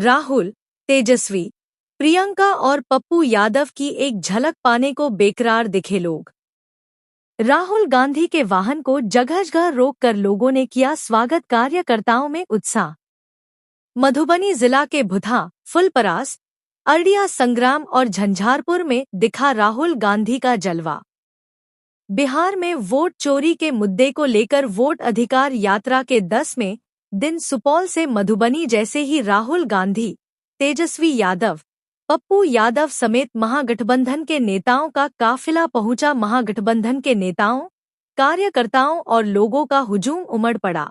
राहुल, तेजस्वी, प्रियंका और पप्पू यादव की एक झलक पाने को बेकरार दिखे लोग। राहुल गांधी के वाहन को जगह जगह रोककर लोगों ने किया स्वागत, कार्यकर्ताओं में उत्साह। मधुबनी जिला के भुथा, फुलपरास, अररिया, संग्राम और झंझारपुर में दिखा राहुल गांधी का जलवा। बिहार में वोट चोरी के मुद्दे को लेकर वोट अधिकार यात्रा के 10वें दिन सुपौल से मधुबनी जैसे ही राहुल गांधी, तेजस्वी यादव, पप्पू यादव समेत महागठबंधन के नेताओं का काफिला पहुंचा। महागठबंधन के नेताओं, कार्यकर्ताओं और लोगों का हुजूम उमड़ पड़ा।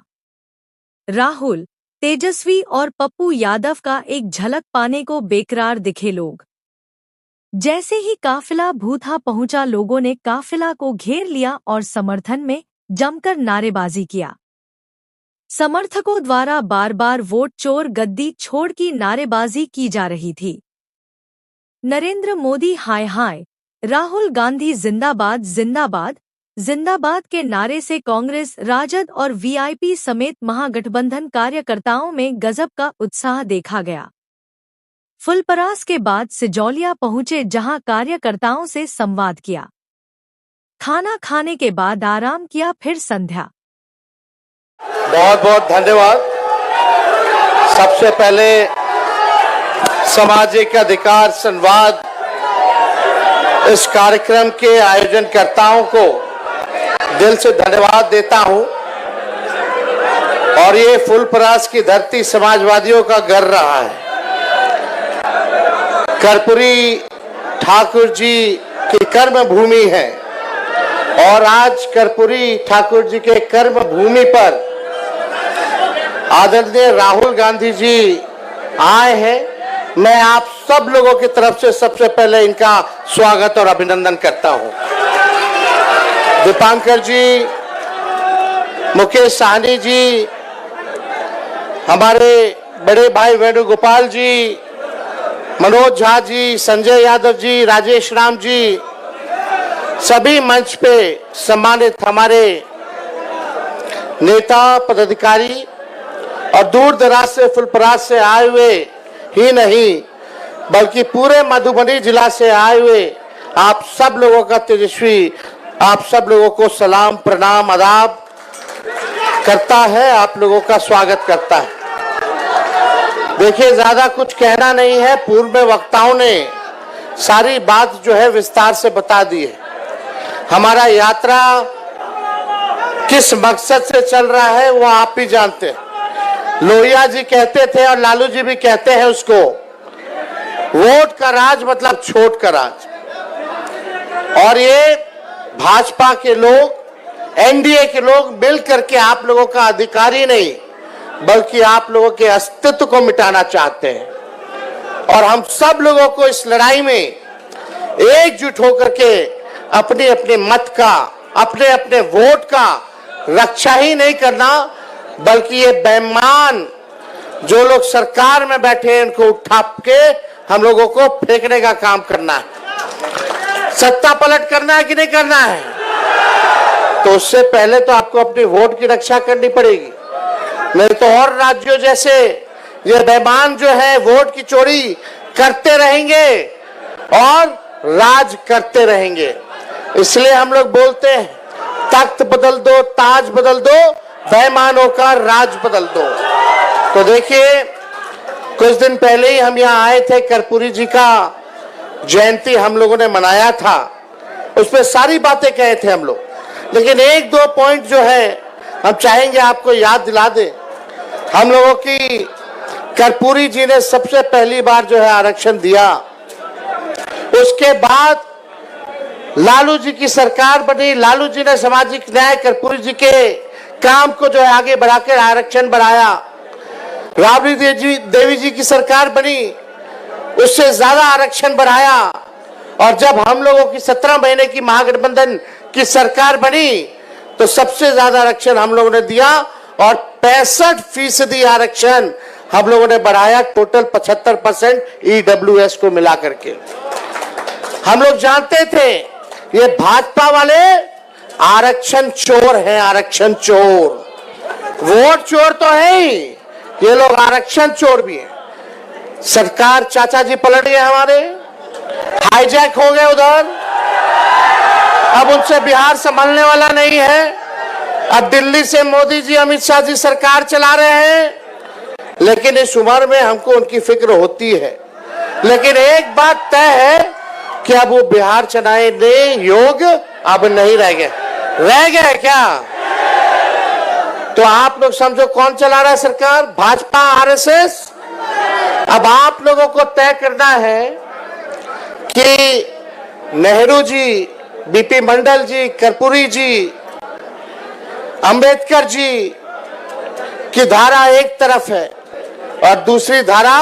राहुल, तेजस्वी और पप्पू यादव का एक झलक पाने को बेकरार दिखे लोग। जैसे ही काफिला भूथा पहुंचा, लोगों ने काफिला को घेर लिया और समर्थन में जमकर नारेबाजी किया। समर्थकों द्वारा बार बार वोट चोर गद्दी छोड़ की नारेबाजी की जा रही थी। नरेंद्र मोदी हाय हाय, राहुल गांधी जिंदाबाद जिंदाबाद जिंदाबाद के नारे से कांग्रेस, राजद और वीआईपी समेत महागठबंधन कार्यकर्ताओं में गजब का उत्साह देखा गया। फुलपरास के बाद सिजौलिया पहुंचे, जहां कार्यकर्ताओं से संवाद किया। खाना खाने के बाद आराम किया, फिर संध्या। बहुत बहुत धन्यवाद। सबसे पहले सामाजिक अधिकार संवाद इस कार्यक्रम के आयोजनकर्ताओं को दिल से धन्यवाद देता हूं। और ये फुलपरास की धरती समाजवादियों का घर रहा है। कर्पूरी ठाकुर जी की कर्म भूमि है और आज कर्पूरी ठाकुर जी के कर्म भूमि पर आदरणीय राहुल गांधी जी आए हैं। मैं आप सब लोगों की तरफ से सबसे पहले इनका स्वागत और अभिनंदन करता हूं। दीपांकर जी, मुकेश साहनी जी, हमारे बड़े भाई वेणुगोपाल जी, मनोज झा जी, संजय यादव जी, राजेश राम जी, सभी मंच पे सम्मानित हमारे नेता, पदाधिकारी और दूर दराज से फुलपरास से आए हुए ही नहीं बल्कि पूरे मधुबनी जिला से आए हुए आप सब लोगों का, तेजस्वी आप सब लोगों को सलाम, प्रणाम, आदाब करता है, आप लोगों का स्वागत करता है। देखिए, ज्यादा कुछ कहना नहीं है, पूर्व में वक्ताओं ने सारी बात जो है विस्तार से बता दी है। हमारा यात्रा किस मकसद से चल रहा है वो आप भी जानते हैं। लोहिया जी कहते थे और लालू जी भी कहते हैं उसको, वोट का राज मतलब छोट का राज। और ये भाजपा के लोग, एनडीए के लोग मिल करके आप लोगों का अधिकार ही नहीं बल्कि आप लोगों के अस्तित्व को मिटाना चाहते हैं। और हम सब लोगों को इस लड़ाई में एकजुट होकर के अपने अपने मत का, अपने अपने वोट का रक्षा ही नहीं करना बल्कि ये बेईमान जो लोग सरकार में बैठे हैं इनको उठा के हम लोगों को फेंकने का काम करना है। सत्ता पलट करना है कि नहीं करना है? तो उससे पहले तो आपको अपनी वोट की रक्षा करनी पड़ेगी। नहीं तो और राज्यों जैसे ये बेईमान जो है वोट की चोरी करते रहेंगे और राज करते रहेंगे। इसलिए हम लोग बोलते हैं, तख्त बदल दो, ताज बदल दो, बेईमानों का राज बदल दो। तो देखिए, कुछ दिन पहले ही हम यहाँ आए थे, कर्पूरी जी का जयंती हम लोगों ने मनाया था, उसमें सारी बातें कहे थे हम लोग। लेकिन एक दो पॉइंट जो है हम चाहेंगे आपको याद दिला दे। हम लोगों की कर्पूरी जी ने सबसे पहली बार जो है आरक्षण दिया, उसके बाद लालू जी की सरकार बनी, लालू जी ने सामाजिक न्याय, कर्पूरी जी के काम को जो है आगे बढ़ाकर आरक्षण बढ़ाया। राबड़ी देवी जी की सरकार बनी, उससे ज्यादा आरक्षण बढ़ाया। और जब हम लोगों की 17 महीने की महागठबंधन की सरकार बनी तो सबसे ज्यादा आरक्षण हम लोगों ने दिया और 65% आरक्षण हम लोगों ने बढ़ाया, टोटल 75% ईडब्ल्यूएस को मिला करके। हम लोग जानते थे ये भाजपा वाले आरक्षण चोर हैं, आरक्षण चोर, वोट चोर तो है ही, ये लोग आरक्षण चोर भी हैं। सरकार चाचा जी पलट गए हमारे, हाईजैक हो गए उधर। अब उनसे बिहार संभलने वाला नहीं है। अब दिल्ली से मोदी जी, अमित शाह जी सरकार चला रहे हैं, लेकिन इस उम्र में हमको उनकी फिक्र होती है। लेकिन एक बात तय है कि अब वो बिहार चलाने योग्य अब नहीं रह गए। रह गए क्या? तो आप लोग समझो कौन चला रहा है सरकार? भाजपा, आरएसएस। अब आप लोगों को तय करना है कि नेहरू जी, बीपी मंडल जी, कर्पूरी जी, अंबेडकर जी की धारा एक तरफ है और दूसरी धारा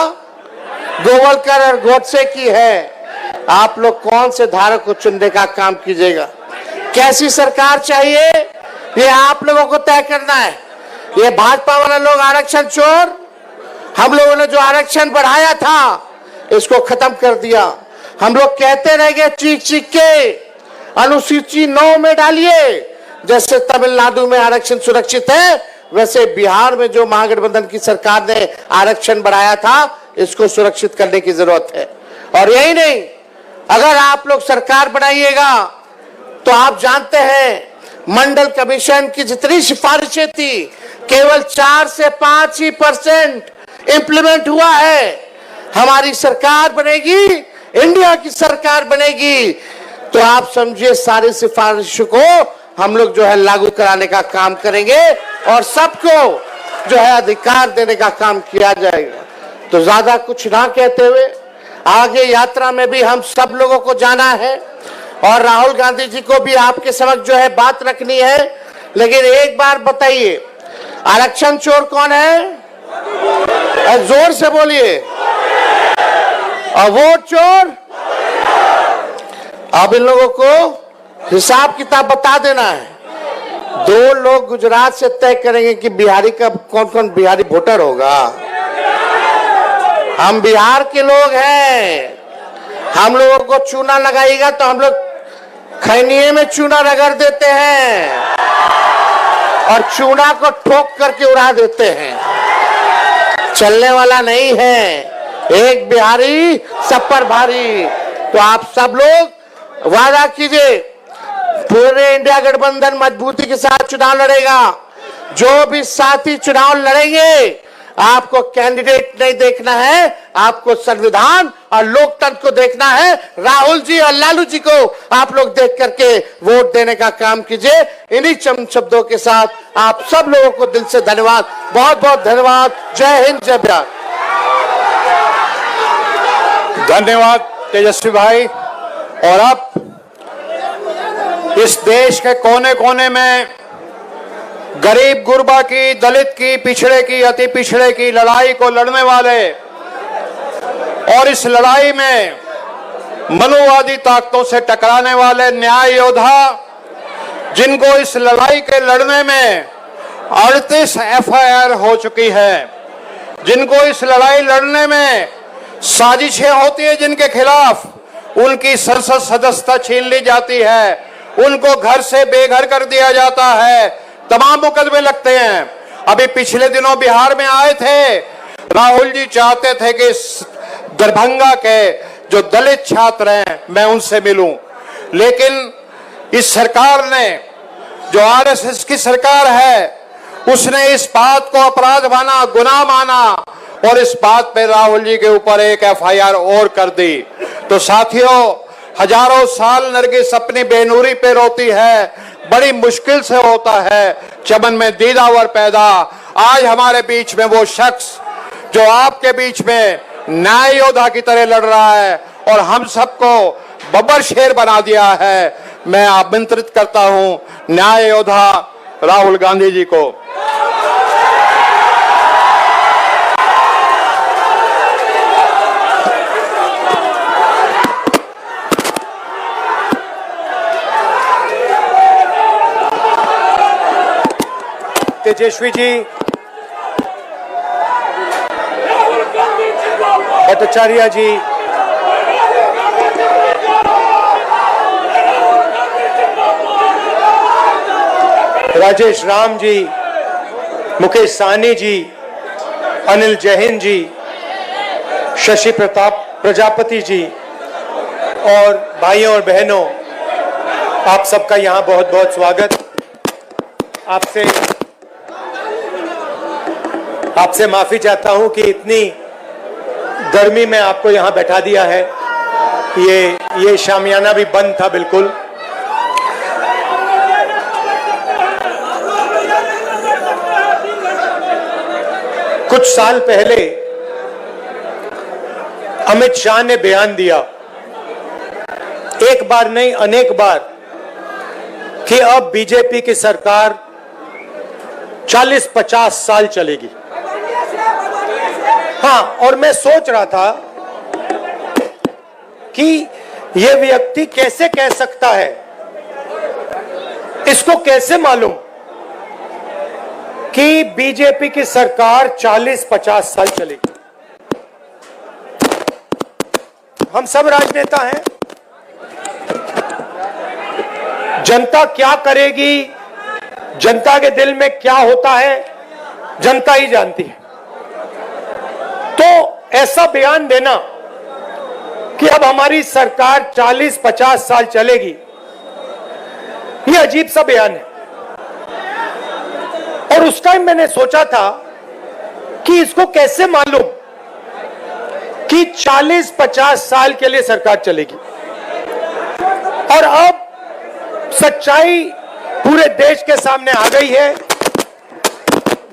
गोवलकर और गोडसे की है। आप लोग कौन से धारा को चुनने का काम कीजिएगा? कैसी सरकार चाहिए ये आप लोगों को तय करना है। ये भाजपा वाले लोग आरक्षण चोर, हम लोगों ने जो आरक्षण बढ़ाया था इसको खत्म कर दिया। हम लोग कहते रह गए चीख चीख के, अनुसूची 9 में डालिए। जैसे तमिलनाडु में आरक्षण सुरक्षित है, वैसे बिहार में जो महागठबंधन की सरकार ने आरक्षण बढ़ाया था इसको सुरक्षित करने की जरूरत है। और यही नहीं, अगर आप लोग सरकार बनाइएगा तो आप जानते हैं मंडल कमीशन की जितनी सिफारिशें थी केवल 4 से 5 ही % इंप्लीमेंट हुआ है। हमारी सरकार बनेगी, इंडिया की सरकार बनेगी, तो आप समझिए सारी सिफारिशों को हम लोग जो है लागू कराने का काम करेंगे और सबको जो है अधिकार देने का काम किया जाएगा। तो ज्यादा कुछ ना कहते हुए आगे यात्रा में भी हम सब लोगों को जाना है और राहुल गांधी जी को भी आपके समक्ष जो है बात रखनी है। लेकिन एक बार बताइए, आरक्षण चोर कौन है? जोर से बोलिए। और वोट चोर? अब इन लोगों को हिसाब किताब बता देना है। 2 लोग गुजरात से तय करेंगे कि बिहारी का कौन कौन बिहारी वोटर होगा। हम बिहार के लोग हैं, हम लोगों को चूना लगाएगा तो हम लोग खैनिये में चूना रगड़ देते हैं और चूना को ठोक करके उड़ा देते हैं। चलने वाला नहीं है, एक बिहारी सब पर भारी। तो आप सब लोग वादा कीजिए, पूरे इंडिया गठबंधन मजबूती के साथ चुनाव लड़ेगा। जो भी साथी चुनाव लड़ेंगे, आपको कैंडिडेट नहीं देखना है, आपको संविधान और लोकतंत्र को देखना है। राहुल जी और लालू जी को आप लोग देख करके वोट देने का काम कीजिए। इन्हीं चंद शब्दों के साथ आप सब लोगों को दिल से धन्यवाद, बहुत बहुत धन्यवाद। जय हिंद, जय बिहार। धन्यवाद तेजस्वी भाई। और अब इस देश के कोने कोने में गरीब गुरबा की, दलित की, पिछड़े की, अति पिछड़े की लड़ाई को लड़ने वाले और इस लड़ाई में मनुवादी ताकतों से टकराने वाले न्याय योद्धा, जिनको इस लड़ाई के लड़ने में 38 FIR हो चुकी है, जिनको इस लड़ाई लड़ने में साजिशें होती है, जिनके खिलाफ उनकी संसद सदस्यता छीन ली जाती है, उनको घर से बेघर कर दिया जाता है, तमाम मुकदमे लगते हैं। अभी पिछले दिनों बिहार में आए थे, राहुल जी चाहते थे कि दरभंगा के जो दलित छात्र हैं मैं उनसे मिलूं, लेकिन इस सरकार ने, जो RSS की सरकार है, उसने इस बात को अपराध माना, गुनाह माना और इस बात पे राहुल जी के ऊपर एक FIR और कर दी। तो साथियों, हजारों साल नरगिस अपनी बेनूरी पे रोती है, बड़ी मुश्किल से होता है चमन में दीदावर पैदा। आज हमारे बीच में वो शख्स जो आपके बीच में न्याय योद्धा की तरह लड़ रहा है और हम सबको बब्बर शेर बना दिया है, मैं आमंत्रित करता हूं न्याय योद्धा राहुल गांधी जी को। तेजस्वी जी, भट्टाचार्य जी, राजेश राम जी, मुकेश साहनी जी, अनिल जैन जी, शशि प्रताप प्रजापति जी और भाइयों और बहनों, आप सबका यहाँ बहुत बहुत स्वागत। आपसे माफी चाहता हूँ कि इतनी गर्मी में आपको यहाँ बैठा दिया है। ये शामियाना भी बंद था बिल्कुल। कुछ साल पहले अमित शाह ने बयान दिया, एक बार नहीं अनेक बार, कि अब बीजेपी की सरकार 40-50 साल चलेगी। हाँ, और मैं सोच रहा था कि यह व्यक्ति कैसे कह सकता है, इसको कैसे मालूम कि बीजेपी की सरकार 40-50 साल चलेगी। हम सब राजनेता हैं, जनता क्या करेगी, जनता के दिल में क्या होता है, जनता ही जानती है। तो ऐसा बयान देना कि अब हमारी सरकार 40-50 साल चलेगी, यह अजीब सा बयान है। और उस टाइम मैंने सोचा था कि इसको कैसे मालूम कि 40-50 साल के लिए सरकार चलेगी। और अब सच्चाई पूरे देश के सामने आ गई है।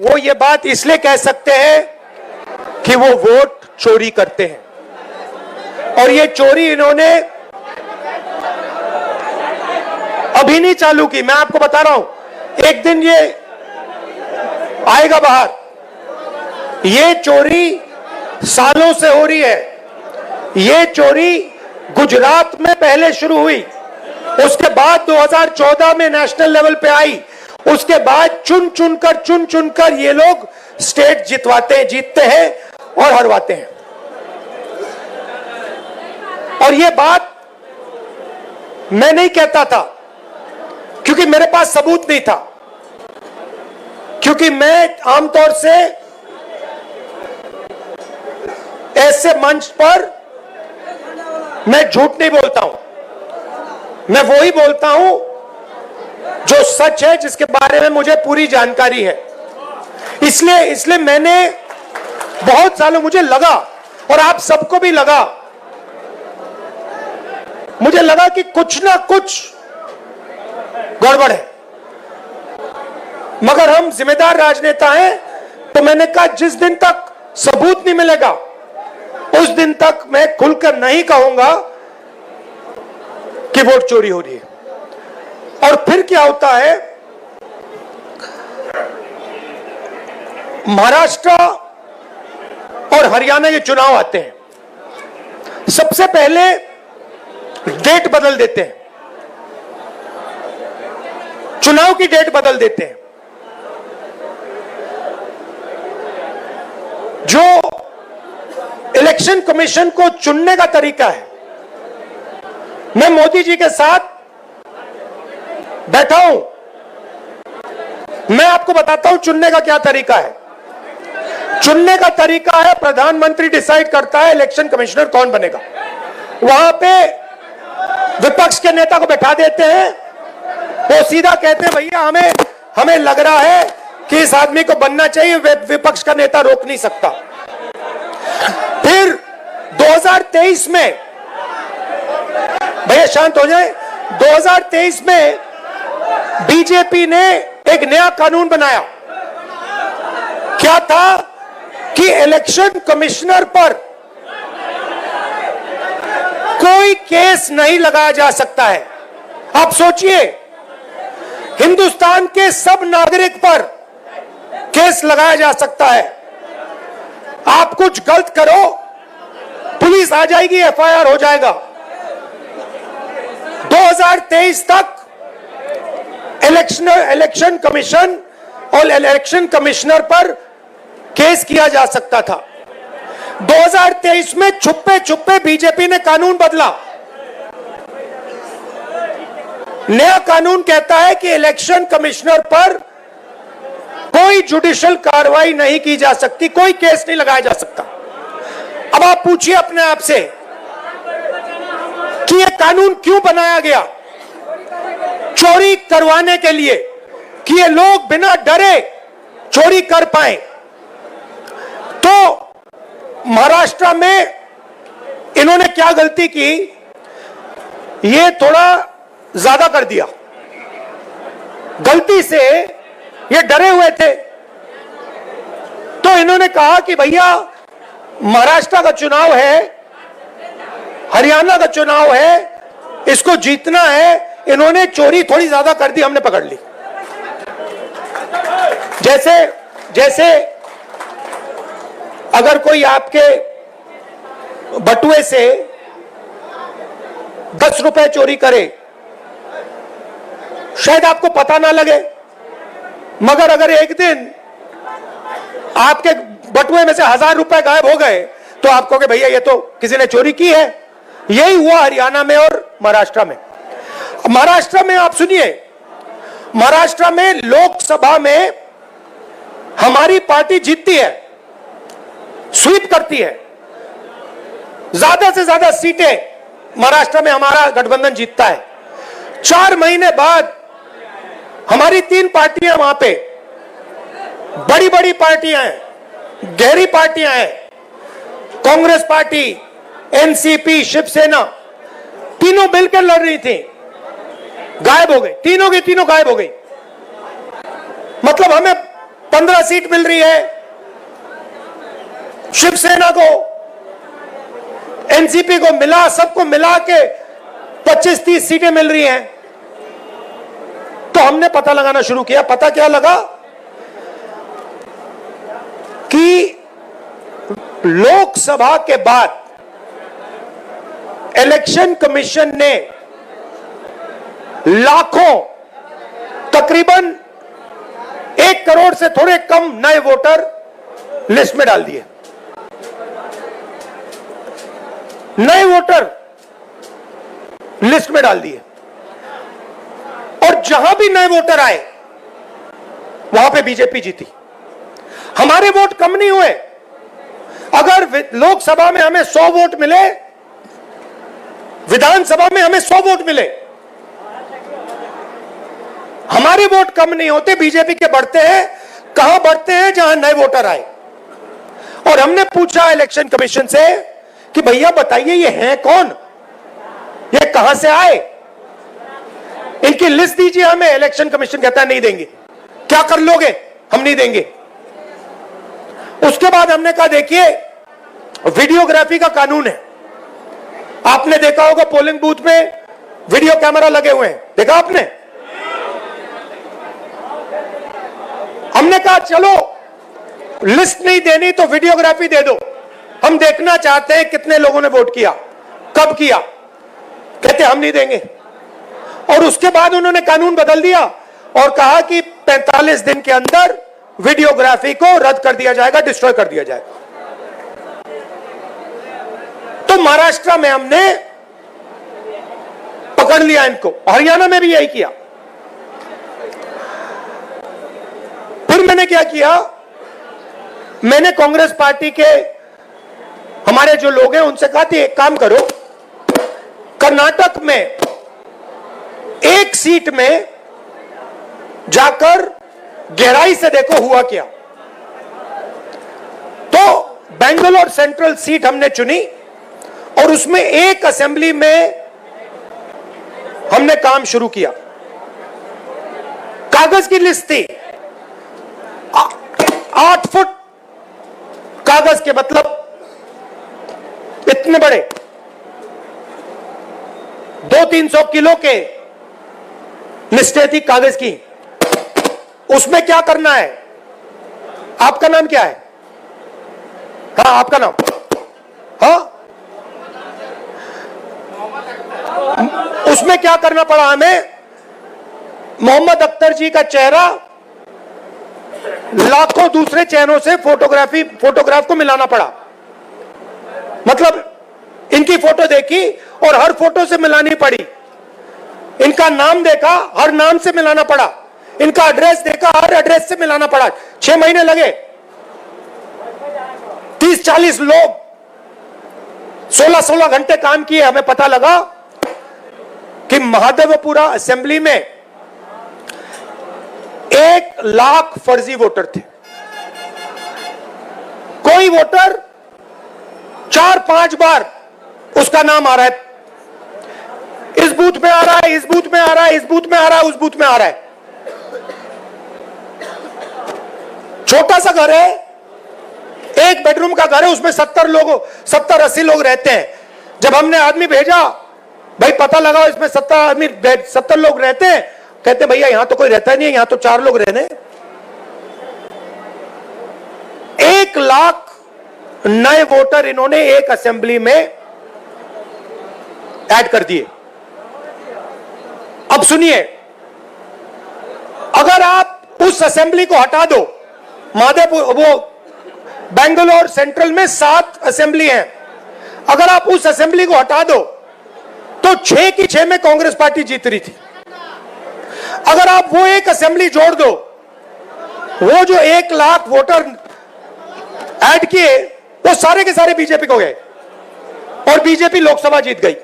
वो ये बात इसलिए कह सकते हैं कि वो वोट चोरी करते हैं, और ये चोरी इन्होंने अभी नहीं चालू की। मैं आपको बता रहा हूं, एक दिन ये आएगा बाहर। ये चोरी सालों से हो रही है। ये चोरी गुजरात में पहले शुरू हुई, उसके बाद 2014 में नेशनल लेवल पे आई, उसके बाद चुन चुनकर ये लोग स्टेट जीतते हैं और हरवाते हैं। और ये बात मैं नहीं कहता था क्योंकि मेरे पास सबूत नहीं था, क्योंकि मैं आमतौर से ऐसे मंच पर मैं झूठ नहीं बोलता हूं। मैं वो ही बोलता हूं जो सच है, जिसके बारे में मुझे पूरी जानकारी है। इसलिए मैंने बहुत सालों, मुझे लगा और आप सबको भी लगा, मुझे लगा कि कुछ ना कुछ गड़बड़ है। मगर हम जिम्मेदार राजनेता हैं, तो मैंने कहा जिस दिन तक सबूत नहीं मिलेगा उस दिन तक मैं खुलकर नहीं कहूंगा कि वोट चोरी हो रही है। और फिर क्या होता है, महाराष्ट्र और हरियाणा के चुनाव आते हैं, सबसे पहले डेट बदल देते हैं, चुनाव की डेट बदल देते हैं। जो इलेक्शन कमीशन को चुनने का तरीका है, मैं मोदी जी के साथ बैठा हूं, मैं आपको बताता हूं चुनने का क्या तरीका है। चुनने का तरीका है, प्रधानमंत्री डिसाइड करता है इलेक्शन कमिश्नर कौन बनेगा। वहां पे विपक्ष के नेता को बैठा देते हैं, वो सीधा कहते हैं भैया हमें लग रहा है कि इस आदमी को बनना चाहिए, विपक्ष का नेता रोक नहीं सकता। फिर 2023 में, भैया शांत हो जाए, 2023 में बीजेपी ने एक नया कानून बनाया। क्या था कि इलेक्शन कमिश्नर पर कोई केस नहीं लगाया जा सकता है। आप सोचिए, हिंदुस्तान के सब नागरिक पर केस लगाया जा सकता है। आप कुछ गलत करो, पुलिस आ जाएगी, एफआईआर हो जाएगा। 2023 तक इलेक्शन कमीशन और इलेक्शन कमिश्नर पर केस किया जा सकता था। 2023 में छुपे छुपे बीजेपी ने कानून बदला। नया कानून कहता है कि इलेक्शन कमिश्नर पर कोई जुडिशियल कार्रवाई नहीं की जा सकती, कोई केस नहीं लगाया जा सकता। अब आप पूछिए अपने आप से कि यह कानून क्यों बनाया गया? चोरी करवाने के लिए, कि ये लोग बिना डरे चोरी कर पाए। तो महाराष्ट्र में इन्होंने क्या गलती की, ये थोड़ा ज्यादा कर दिया। गलती से ये डरे हुए थे, तो इन्होंने कहा कि भैया महाराष्ट्र का चुनाव है, हरियाणा का चुनाव है, इसको जीतना है। इन्होंने चोरी थोड़ी ज्यादा कर दी, हमने पकड़ ली। जैसे अगर कोई आपके बटुए से 10 रुपए चोरी करे, शायद आपको पता ना लगे, मगर अगर एक दिन आपके बटुए में से 1000 रुपए गायब हो गए तो आप कहोगे भैया ये तो किसी ने चोरी की है। यही हुआ हरियाणा में और महाराष्ट्र में। महाराष्ट्र में आप सुनिए, महाराष्ट्र में लोकसभा में हमारी पार्टी जीतती है, स्वीप करती है, ज्यादा से ज्यादा सीटें महाराष्ट्र में हमारा गठबंधन जीतता है। 4 महीने बाद हमारी 3 पार्टियां वहां पे, बड़ी बड़ी पार्टियां हैं, गहरी पार्टियां हैं, कांग्रेस पार्टी, एनसीपी, शिवसेना, तीनों मिलकर लड़ रही थी, गायब हो गई। तीनों की तीनों गायब हो गई। मतलब हमें 15 सीट मिल रही है, शिवसेना को, एनसीपी को मिला, सबको मिला के 25-30 सीटें मिल रही हैं। तो हमने पता लगाना शुरू किया। पता क्या लगा कि लोकसभा के बाद इलेक्शन कमीशन ने लाखों, तकरीबन 1 करोड़ से थोड़े कम नए वोटर लिस्ट में डाल दिए। नए वोटर लिस्ट में डाल दिए, और जहां भी नए वोटर आए वहां पे बीजेपी जीती। हमारे वोट कम नहीं हुए। अगर लोकसभा में हमें 100 वोट मिले, विधानसभा में हमें 100 वोट मिले, हमारे वोट कम नहीं होते, बीजेपी के बढ़ते हैं। कहां बढ़ते हैं? जहां नए वोटर आए। और हमने पूछा इलेक्शन कमीशन से कि भैया बताइए ये हैं कौन, ये कहां से आए, इनकी लिस्ट दीजिए हमें। इलेक्शन कमीशन कहता है नहीं देंगे। क्या कर लोगे? हम नहीं देंगे। उसके बाद हमने कहा देखिए वीडियोग्राफी का कानून है, आपने देखा होगा पोलिंग बूथ में वीडियो कैमरा लगे हुए हैं, देखा आपने? हमने कहा चलो लिस्ट नहीं देनी तो वीडियोग्राफी दे दो, हम देखना चाहते हैं कितने लोगों ने वोट किया, कब किया। कहते हम नहीं देंगे। और उसके बाद उन्होंने कानून बदल दिया और कहा कि 45 दिन के अंदर वीडियोग्राफी को रद्द कर दिया जाएगा, डिस्ट्रॉय कर दिया जाएगा। तो महाराष्ट्र में हमने पकड़ लिया इनको, हरियाणा में भी यही किया। फिर मैंने क्या किया, मैंने कांग्रेस पार्टी के हमारे जो लोग हैं उनसे कहा कि एक काम करो, कर्नाटक में एक सीट में जाकर गहराई से देखो हुआ क्या। तो बेंगलोर सेंट्रल सीट हमने चुनी और उसमें एक असेंबली में हमने काम शुरू किया। कागज की लिस्ट थी, 8 फुट कागज के, मतलब इतने बड़े, 200-300 किलो के लिस्टें थी कागज की। उसमें क्या करना है? आपका नाम क्या है? हाँ आपका नाम? हाँ, उसमें क्या करना पड़ा हमें? मोहम्मद अख्तर जी का चेहरा लाखों दूसरे चेहरों से फोटोग्राफ को मिलाना पड़ा। मतलब इनकी फोटो देखी और हर फोटो से मिलानी पड़ी, इनका नाम देखा, हर नाम से मिलाना पड़ा, इनका एड्रेस देखा, हर एड्रेस से मिलाना पड़ा। 6 महीने लगे। 30-40 लोग 16-16 घंटे काम किए। हमें पता लगा कि महादेवपुरा असेंबली में 1 लाख फर्जी वोटर थे। कोई वोटर 4-5 बार उसका नाम आ रहा है, इस बूथ में आ रहा है, इस बूथ में आ रहा है, इस बूथ में आ रहा है, उस बूथ में आ रहा है। छोटा सा घर है, 1 बेडरूम का घर है, उसमें 70-80 लोग रहते हैं। जब हमने आदमी भेजा, भाई पता लगा इसमें 70 लोग रहते हैं, कहते भैया यहां तो कोई रहता नहीं है, यहां तो 4 लोग रहने। 1 लाख नए वोटर इन्होंने एक असेंबली में ऐड कर दिए। अब सुनिए, अगर आप उस असेंबली को हटा दो, माधेपुर वो बेंगलोर सेंट्रल में 7 असेंबली हैं, अगर आप उस असेंबली को हटा दो तो 6 की 6 में कांग्रेस पार्टी जीत रही थी। अगर आप वो एक असेंबली जोड़ दो, वो जो 1 लाख वोटर ऐड किए वो सारे के सारे बीजेपी को गए और बीजेपी लोकसभा जीत गई।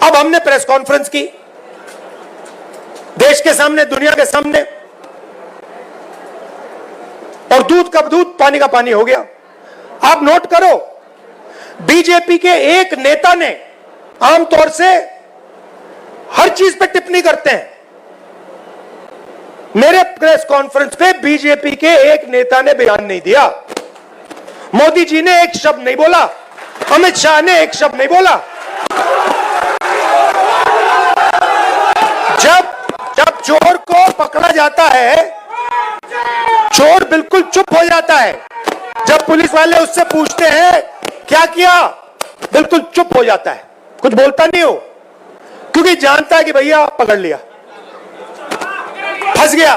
अब हमने प्रेस कॉन्फ्रेंस की, देश के सामने, दुनिया के सामने, और दूध का दूध पानी का पानी हो गया। आप नोट करो, बीजेपी के एक नेता ने, आमतौर से हर चीज पे टिप्पणी करते हैं, मेरे प्रेस कॉन्फ्रेंस पे बीजेपी के एक नेता ने बयान नहीं दिया। मोदी जी ने एक शब्द नहीं बोला, अमित शाह ने एक शब्द नहीं बोला। जब चोर को पकड़ा जाता है, चोर बिल्कुल चुप हो जाता है। जब पुलिस वाले उससे पूछते हैं क्या किया, बिल्कुल चुप हो जाता है, कुछ बोलता नहीं हो, क्योंकि जानता है कि भैया पकड़ लिया, फंस गया।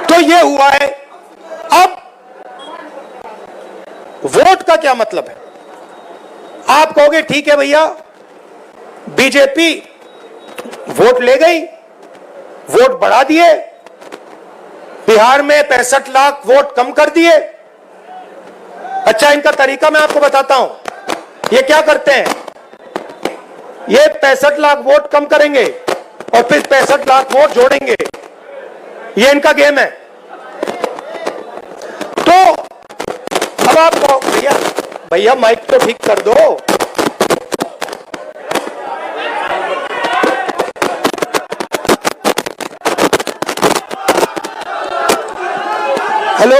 तो ये हुआ है। अब वोट का क्या मतलब है? आप कहोगे ठीक है भैया, बीजेपी वोट ले गई, वोट बढ़ा दिए, बिहार में 65 लाख वोट कम कर दिए। अच्छा, इनका तरीका मैं आपको बताता हूं। ये क्या करते हैं, ये 65 लाख वोट कम करेंगे और फिर 65 लाख वोट जोड़ेंगे। ये इनका गेम है। तो अब आप भैया माइक तो ठीक कर दो। हेलो,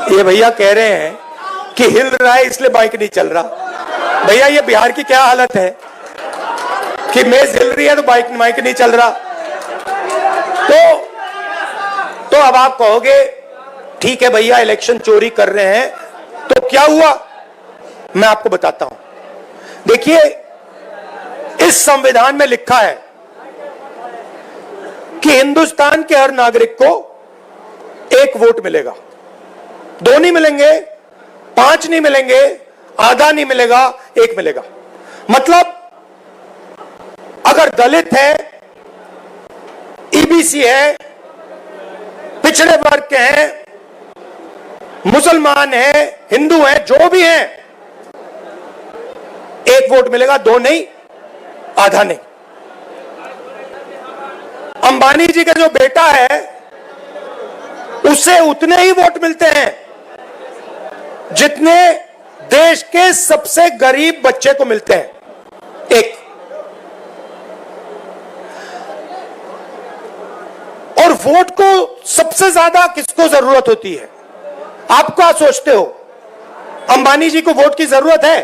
ये भैया कह रहे हैं कि हिल रहा है इसलिए माइक नहीं चल रहा। भैया ये बिहार की क्या हालत है कि मेज हिल रही है तो माइक नहीं चल रहा। तो अब आप कहोगे ठीक है भैया, इलेक्शन चोरी कर रहे हैं, तो क्या हुआ? मैं आपको बताता हूं। देखिए, इस संविधान में लिखा है कि हिंदुस्तान के हर नागरिक को 1 वोट मिलेगा। 2 नहीं मिलेंगे, 5 नहीं मिलेंगे, आधा नहीं मिलेगा, 1 मिलेगा। मतलब अगर दलित है, ईबीसी है, पिछड़े वर्ग के हैं, मुसलमान हैं, हिंदू हैं, जो भी हैं, 1 वोट मिलेगा, 2 नहीं, आधा नहीं। अंबानी जी का जो बेटा है उसे उतने ही वोट मिलते हैं जितने देश के सबसे गरीब बच्चे को मिलते हैं, 1। और वोट को सबसे ज्यादा किसको जरूरत होती है? आप क्या सोचते हो, अंबानी जी को वोट की जरूरत है?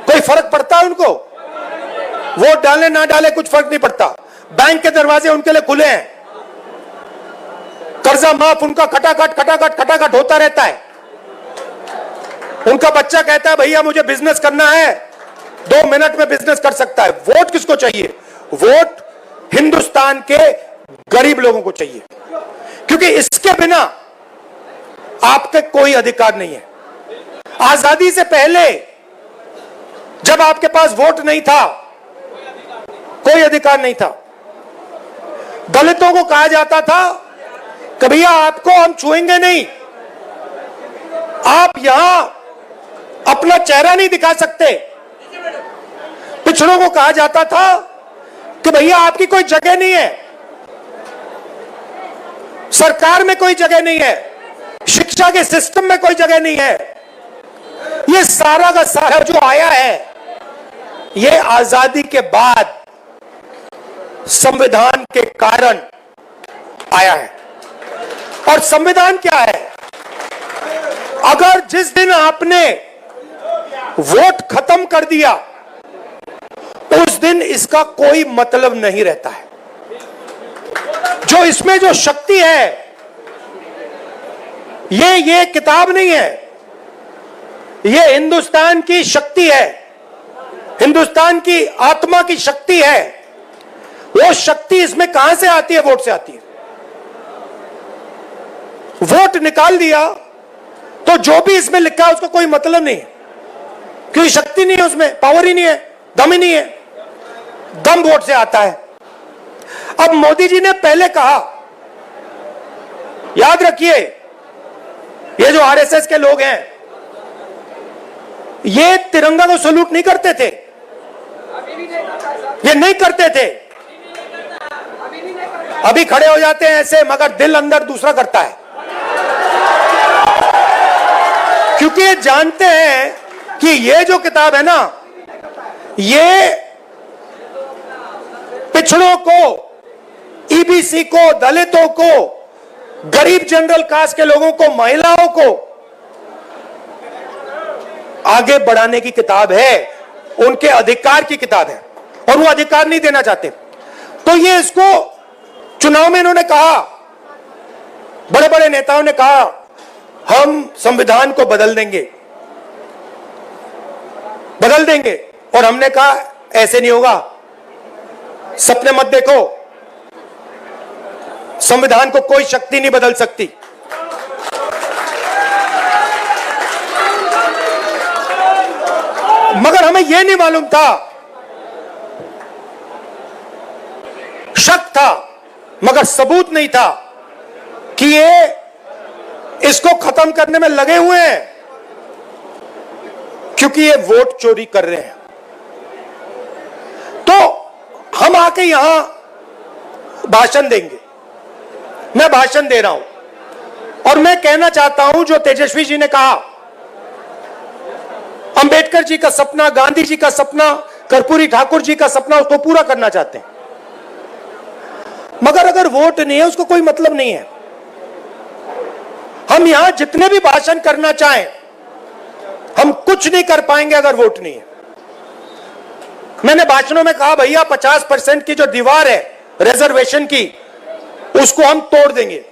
कोई फर्क पड़ता है उनको? वोट डाले ना डाले कुछ फर्क नहीं पड़ता। बैंक के दरवाजे उनके लिए खुले हैं, कर्जा माफ उनका खटाखट होता रहता है। उनका बच्चा कहता है भैया मुझे बिजनेस करना है, 2 मिनट में बिजनेस कर सकता है। वोट किसको चाहिए? वोट हिंदुस्तान के गरीब लोगों को चाहिए, क्योंकि इसके बिना आपके कोई अधिकार नहीं है। आजादी से पहले जब आपके पास वोट नहीं था, कोई अधिकार नहीं था, दलितों को कहा जाता था कि भैया आपको हम छुएंगे नहीं, आप यहां अपना चेहरा नहीं दिखा सकते। पिछड़ों को कहा जाता था कि भैया आपकी कोई जगह नहीं है, सरकार में कोई जगह नहीं है, शिक्षा के सिस्टम में कोई जगह नहीं है। ये सारा का सारा जो आया है ये आजादी के बाद संविधान के कारण आया है। और संविधान क्या है? अगर जिस दिन आपने वोट खत्म कर दिया उस दिन इसका कोई मतलब नहीं रहता है। जो इसमें जो शक्ति है ये किताब नहीं है, ये हिंदुस्तान की शक्ति है, हिंदुस्तान की आत्मा की शक्ति है। वो शक्ति इसमें कहां से आती है? वोट से आती है। वोट निकाल दिया तो जो भी इसमें लिखा है उसका कोई मतलब नहीं है, क्योंकि शक्ति नहीं है उसमें, पावर ही नहीं है, दम ही नहीं है। दम वोट से आता है। अब मोदी जी ने पहले कहा, याद रखिए, ये जो आरएसएस के लोग हैं ये तिरंगा को सलूट नहीं करते थे, ये नहीं करते थे। अभी खड़े हो जाते हैं ऐसे, मगर दिल अंदर दूसरा करता है, क्योंकि ये जानते हैं कि ये जो किताब है ना, ये पिछड़ों को, ईबीसी को, दलितों को, गरीब जनरल कास्ट के लोगों को, महिलाओं को आगे बढ़ाने की किताब है, उनके अधिकार की किताब है, और वो अधिकार नहीं देना चाहते। तो ये इसको चुनाव में इन्होंने कहा, बड़े बड़े नेताओं ने कहा हम संविधान को बदल देंगे, बदल देंगे, और हमने कहा ऐसे नहीं होगा, सपने मत देखो, संविधान को कोई शक्ति नहीं बदल सकती। मगर हमें यह नहीं मालूम था, शक था मगर सबूत नहीं था कि ये इसको खत्म करने में लगे हुए हैं, क्योंकि ये वोट चोरी कर रहे हैं। तो हम आके यहां भाषण देंगे, मैं भाषण दे रहा हूं और मैं कहना चाहता हूं जो तेजस्वी जी ने कहा, अंबेडकर जी का सपना, गांधी जी का सपना, कर्पूरी ठाकुर जी का सपना, उसको पूरा करना चाहते हैं। मगर अगर वोट नहीं है उसको कोई मतलब नहीं है। हम यहां जितने भी भाषण करना चाहें हम कुछ नहीं कर पाएंगे अगर वोट नहीं है। मैंने भाषणों में कहा भैया 50% की जो दीवार है रिजर्वेशन की, उसको हम तोड़ देंगे,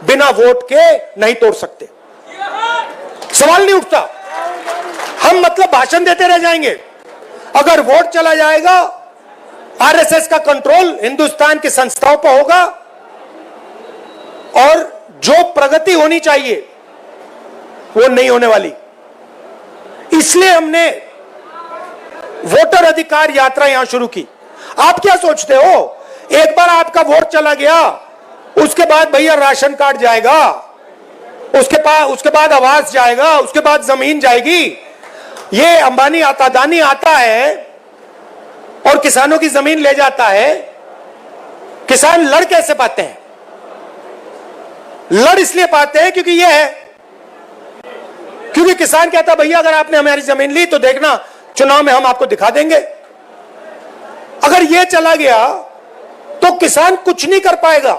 बिना वोट के नहीं तोड़ सकते, सवाल नहीं उठता। हम मतलब भाषण देते रह जाएंगे। अगर वोट चला जाएगा, आरएसएस का कंट्रोल हिंदुस्तान की संस्थाओं पर होगा और जो प्रगति होनी चाहिए वो नहीं होने वाली। इसलिए हमने वोटर अधिकार यात्रा यहां शुरू की। आप क्या सोचते हो, एक बार आपका वोट चला गया उसके बाद भैया राशन कार्ड जाएगा, उसके बाद आवास जाएगा, उसके बाद जमीन जाएगी। ये अंबानी आता, अदानी आता है और किसानों की जमीन ले जाता है। किसान लड़ कैसे पाते हैं? लड़ इसलिए पाते हैं क्योंकि ये है, क्योंकि किसान कहता भैया अगर आपने हमारी जमीन ली तो देखना चुनाव में हम आपको दिखा देंगे। अगर ये चला गया तो किसान कुछ नहीं कर पाएगा,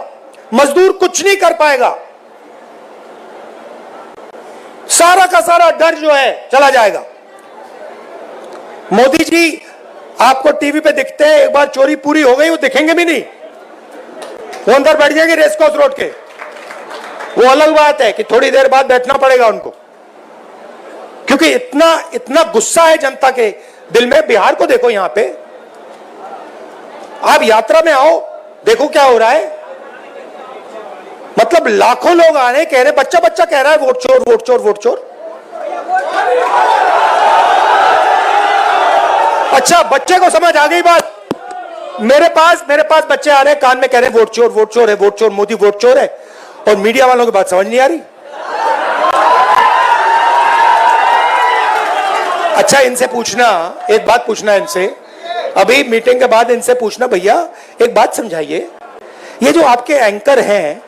मजदूर कुछ नहीं कर पाएगा, सारा का सारा डर जो है चला जाएगा। मोदी जी आपको टीवी पे दिखते हैं, एक बार चोरी पूरी हो गई वो दिखेंगे भी नहीं, वो अंदर बैठ जाएंगे रेसकोर्स रोड के। वो अलग बात है कि थोड़ी देर बाद बैठना पड़ेगा उनको, क्योंकि इतना गुस्सा है जनता के दिल में। बिहार को देखो, यहां पे आप यात्रा में आओ, देखो क्या हो रहा है। मतलब लाखों लोग आ रहे हैं, कह रहे, बच्चा बच्चा कह रहा है वोट चोर, वोट चोर, वोट चोर। अच्छा, बच्चे को समझ आ गई बात, मेरे पास बच्चे आ रहे हैं, कान में कह रहे हैं वोट चोर है, वोट चोर, मोदी वोट चोर है, और मीडिया वालों की बात समझ नहीं आ रही। अच्छा, इनसे पूछना, एक बात पूछना इनसे, अभी मीटिंग के बाद इनसे पूछना, भैया एक बात समझाइए, ये जो आपके एंकर हैं,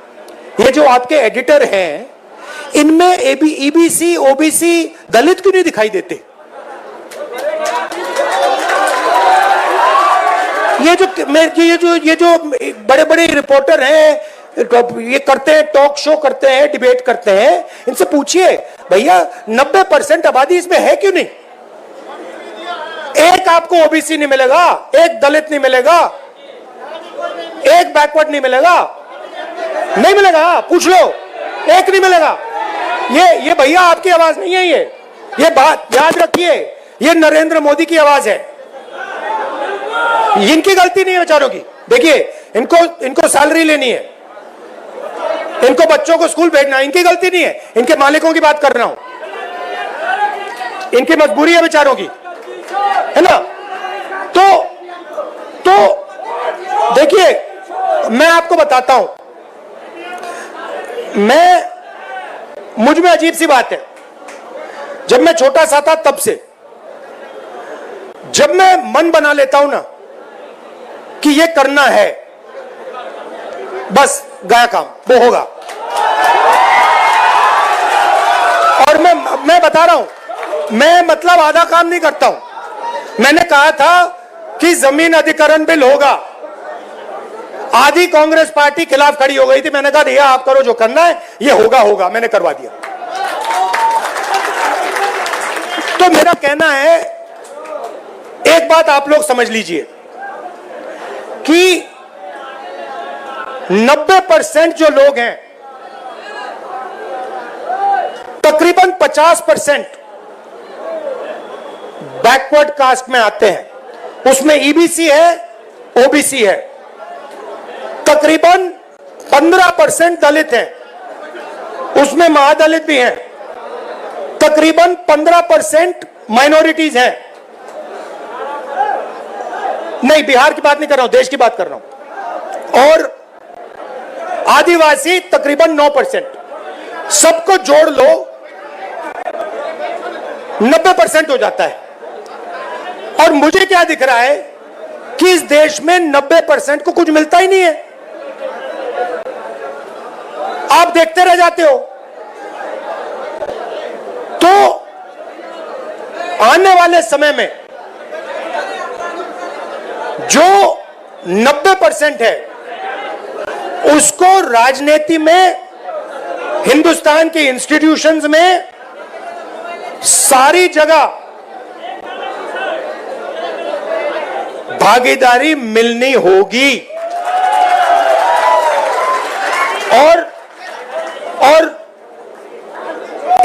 ये जो आपके एडिटर हैं, इनमें ईबीसी, ओबीसी, दलित क्यों नहीं दिखाई देते? ये जो बड़े बड़े रिपोर्टर हैं, ये करते हैं, टॉक शो करते हैं, डिबेट करते हैं, इनसे पूछिए भैया 90% आबादी इसमें है क्यों नहीं? एक आपको ओबीसी नहीं मिलेगा, एक दलित नहीं मिलेगा, एक बैकवर्ड नहीं मिलेगा, नहीं मिलेगा, पूछ लो, एक नहीं मिलेगा। ये भैया आपकी आवाज नहीं है, ये बात याद रखिए, ये नरेंद्र मोदी की आवाज है, इनकी गलती नहीं है बेचारों की। देखिए, इनको सैलरी लेनी है, इनको बच्चों को स्कूल भेजना है, इनकी गलती नहीं है, इनके मालिकों की बात कर रहा हूं, इनकी मजबूरी है बेचारों की, है ना? तो देखिए, मैं आपको बताता हूं, मुझ में अजीब सी बात है, जब मैं छोटा सा था तब से, जब मैं मन बना लेता हूं ना कि ये करना है, बस गया काम, वो होगा। और मैं बता रहा हूं, मैं मतलब आधा काम नहीं करता हूं। मैंने कहा था कि जमीन अधिग्रहण बिल होगा, आधी कांग्रेस पार्टी खिलाफ खड़ी हो गई थी, मैंने कहा भैया आप करो जो करना है, ये होगा, मैंने करवा दिया। तो मेरा कहना है, एक बात आप लोग समझ लीजिए कि 90% जो लोग हैं, तकरीबन 50% बैकवर्ड कास्ट में आते हैं, उसमें ईबीसी है, ओबीसी है, तकरीबन 15% दलित हैं, उसमें महादलित भी हैं, तकरीबन 15% माइनॉरिटीज हैं। नहीं, बिहार की बात नहीं कर रहा हूं, देश की बात कर रहा हूं, और आदिवासी तकरीबन 9%, सबको जोड़ लो 90% हो जाता है। और मुझे क्या दिख रहा है कि इस देश में 90% को कुछ मिलता ही नहीं है, आप देखते रह जाते हो। तो आने वाले समय में जो 90% है, उसको राजनीति में, हिंदुस्तान के इंस्टीट्यूशंस में, सारी जगह भागीदारी मिलनी होगी। और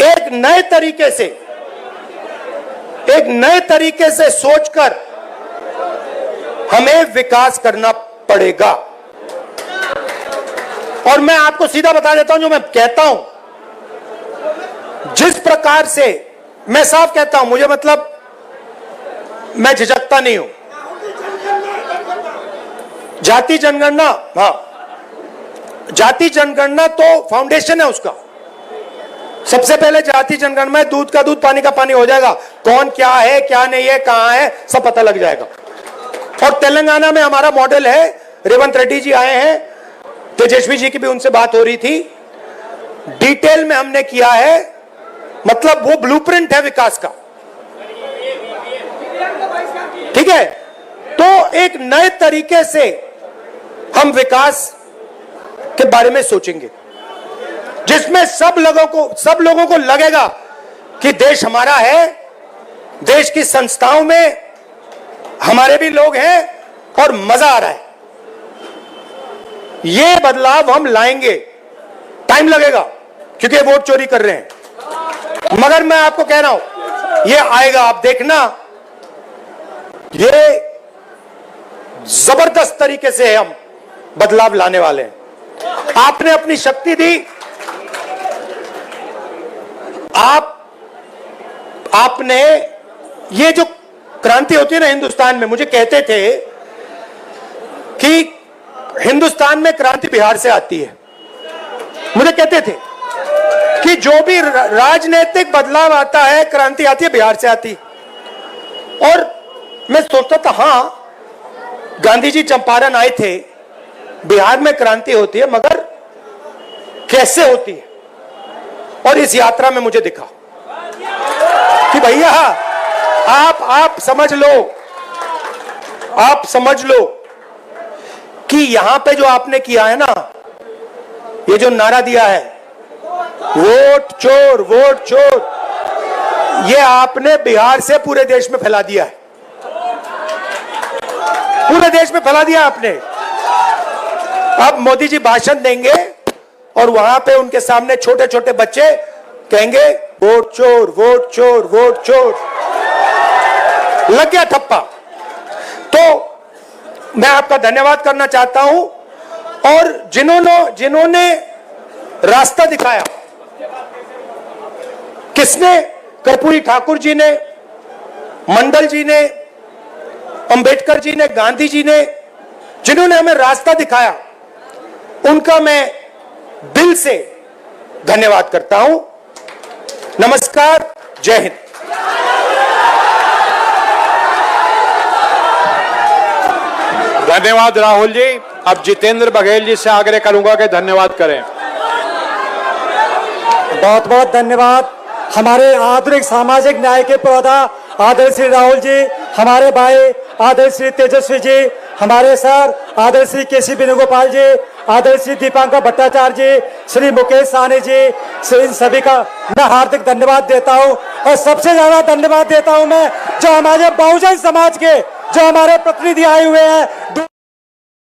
एक नए तरीके से सोचकर हमें विकास करना पड़ेगा। और मैं आपको सीधा बता देता हूं, जो मैं कहता हूं, जिस प्रकार से मैं साफ कहता हूं, मुझे मतलब मैं झिझकता नहीं हूं। जाति जनगणना, हाँ, जाति जनगणना तो फाउंडेशन है उसका। सबसे पहले जाति जनगणना में दूध का दूध, पानी का पानी हो जाएगा, कौन क्या है, क्या नहीं है, कहां है, सब पता लग जाएगा। और तेलंगाना में हमारा मॉडल है, रेवंत रेड्डी जी आए हैं, तेजस्वी जी की भी उनसे बात हो रही थी, डिटेल में हमने किया है, मतलब वो ब्लूप्रिंट है विकास का, ठीक है। तो एक नए तरीके से हम विकास के बारे में सोचेंगे, जिसमें सब लोगों को लगेगा कि देश हमारा है, देश की संस्थाओं में हमारे भी लोग हैं और मजा आ रहा है। ये बदलाव हम लाएंगे, टाइम लगेगा क्योंकि वोट चोरी कर रहे हैं, मगर मैं आपको कह रहा हूं ये आएगा, आप देखना, ये जबरदस्त तरीके से हम बदलाव लाने वाले हैं। आपने अपनी शक्ति दी, आपने ये जो क्रांति होती है ना हिंदुस्तान में, मुझे कहते थे कि हिंदुस्तान में क्रांति बिहार से आती है। मुझे कहते थे कि जो भी राजनीतिक बदलाव आता है, क्रांति आती है बिहार से आती। और मैं सोचता था हाँ, गांधी जी चंपारण आए थे, बिहार में क्रांति होती है, मगर कैसे होती है? और इस यात्रा में मुझे दिखा कि भैया आप समझ लो कि यहां पे जो आपने किया है ना, ये जो नारा दिया है वोट चोर वोट चोर, ये आपने बिहार से पूरे देश में फैला दिया है। पूरे देश में फैला दिया आपने। अब मोदी जी भाषण देंगे और वहां पे उनके सामने छोटे छोटे बच्चे कहेंगे वोट चोर वोट चोर वोट चोर। लग गया ठप्पा। तो मैं आपका धन्यवाद करना चाहता हूं, और जिन्होंने रास्ता दिखाया, किसने? कर्पूरी ठाकुर जी ने, मंडल जी ने, अंबेडकर जी ने, गांधी जी ने, जिन्होंने हमें रास्ता दिखाया, उनका मैं दिल से धन्यवाद करता हूं। नमस्कार, जय हिंद। धन्यवाद राहुल जी। अब जितेंद्र बघेल जी से आग्रह करूंगा कि धन्यवाद करें। बहुत बहुत धन्यवाद हमारे आधुनिक सामाजिक न्याय के प्रौधा आदरणीय श्री राहुल जी, हमारे भाई आदरणीय श्री तेजस्वी जी, हमारे सर आदरणीय श्री केसी वेणुगोपाल जी, आदरणीय श्री दीपांकर भट्टाचार्य जी, श्री मुकेश साहनी जी, श्री इन सभी का मैं हार्दिक धन्यवाद देता हूं। और सबसे ज्यादा धन्यवाद देता हूं मैं जो हमारे बहुजन समाज के जो हमारे प्रतिनिधि आए हुए हैं।